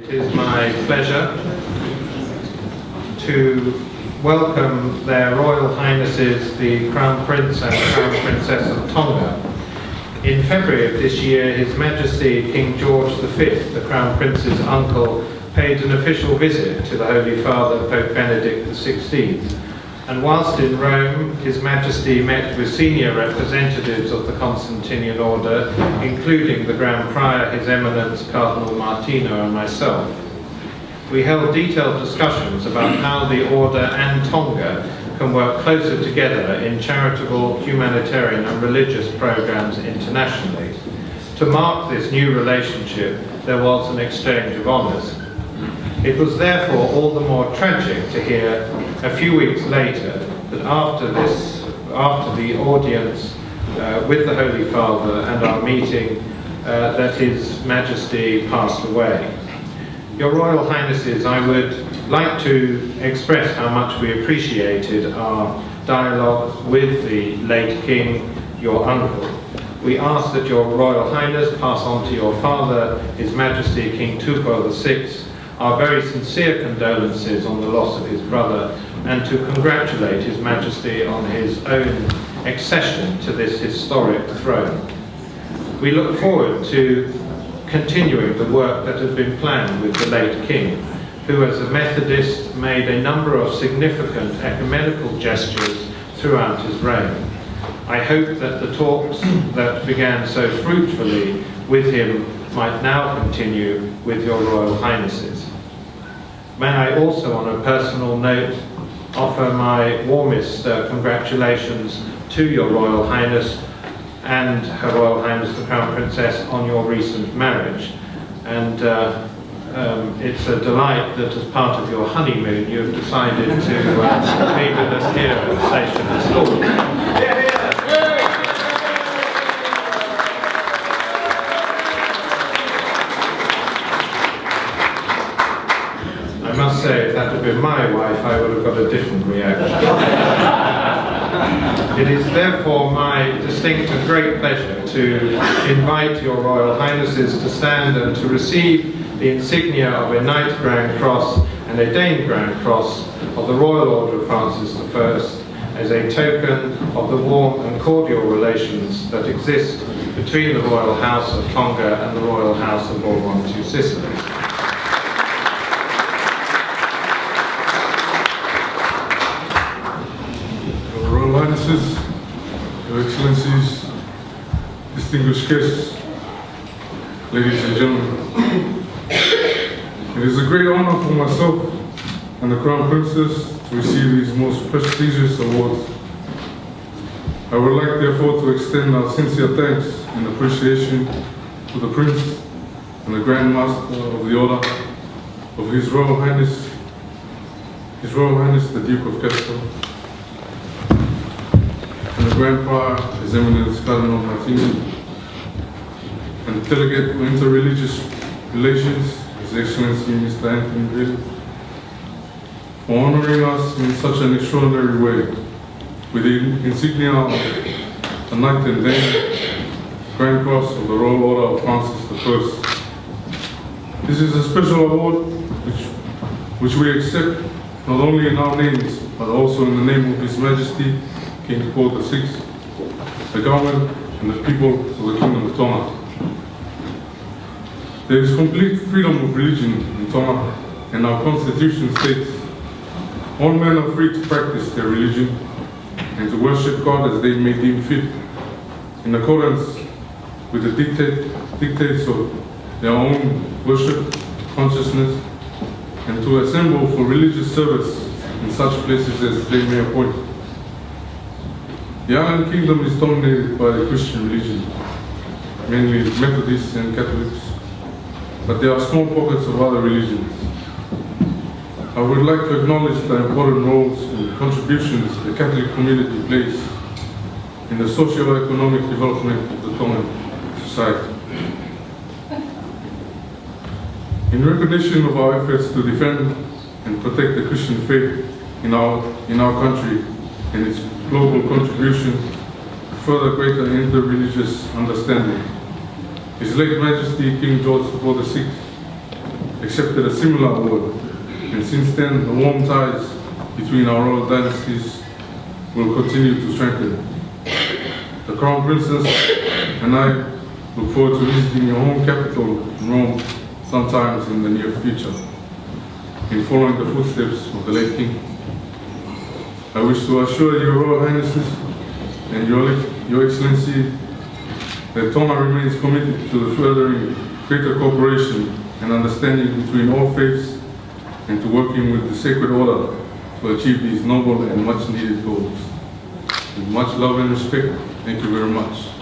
It is my pleasure to welcome their Royal Highnesses the Crown Prince and Crown Princess of Tonga. In February of this year, His Majesty King George V, the Crown Prince's uncle, paid an official visit to the Holy Father Pope Benedict XVI. And whilst in Rome, His Majesty met with senior representatives of the Constantinian order, including the Grand Prior, His Eminence Cardinal Martino, and myself. We held detailed discussions about how the order and Tonga can work closer together in charitable, humanitarian and religious programs internationally. To mark this new relationship, there was an exchange of honours. It was therefore all the more tragic to hear a few weeks later that after the audience with the Holy Father and our meeting, that His Majesty passed away. Your Royal Highnesses, I would like to express how much we appreciated our dialogue with the late King, your uncle. We ask that your Royal Highness pass on to your father, His Majesty King Tupou VI, our very sincere condolences on the loss of his brother, and to congratulate His Majesty on his own accession to this historic throne. We look forward to continuing the work that has been planned with the late King, who as a Methodist made a number of significant ecumenical gestures throughout his reign. I hope that the talks that began so fruitfully with him might now continue with your Royal Highnesses. May I also, on a personal note, offer my warmest congratulations to your Royal Highness and Her Royal Highness the Crown Princess on your recent marriage. And it's a delight that as part of your honeymoon you've decided to be with us here at the station at Tonga. I must say, if that had been my wife, I would have got a different reaction. It is therefore my distinct and great pleasure to invite your Royal Highnesses to stand and to receive the insignia of a Knight Grand Cross and a Dane Grand Cross of the Royal Order of Francis I as a token of the warm and cordial relations that exist between the Royal House of Tonga and the Royal House of Bourbon-Sicily. Royal Highnesses, Your Excellencies, distinguished guests, ladies and gentlemen. It is a great honor for myself and the Crown Princess to receive these most prestigious awards. I would like therefore to extend our sincere thanks and appreciation to the Prince and the Grand Master of the Order of His Royal Highness the Duke of Castro, and the Grand Prior, His Eminence Cardinal Martino, and the Delegate for Interreligious Relations, His Excellency Mr. Anthony Bill, for honoring us in such an extraordinary way with the insignia of the Knight and Dane Grand Cross of the Royal Order of Francis I. This is a special award which we accept not only in our names, but also in the name of His Majesty King Tupou VI, the government and the people of the Kingdom of Tonga. There is complete freedom of religion in Tonga, and our constitution states all men are free to practice their religion and to worship God as they may deem fit, in accordance with the dictates of their own worship, consciousness, and to assemble for religious service in such places as they may appoint. The Island Kingdom is dominated by the Christian religion, mainly Methodists and Catholics, but there are small pockets of other religions. I would like to acknowledge the important roles and contributions the Catholic community plays in the socio-economic development of the Tongan society. In recognition of our efforts to defend and protect the Christian faith in our country and its global contribution to further greater interreligious understanding, His late Majesty King George VI accepted a similar award, and since then the warm ties between our royal dynasties will continue to strengthen. The Crown Princess and I look forward to visiting your home capital in Rome sometimes in the near future, in following the footsteps of the late King. I wish to assure your Royal Highnesses and your Excellency that Tonga remains committed to the furthering greater cooperation and understanding between all faiths and to working with the Sacred Order to achieve these noble and much needed goals. With much love and respect, thank you very much.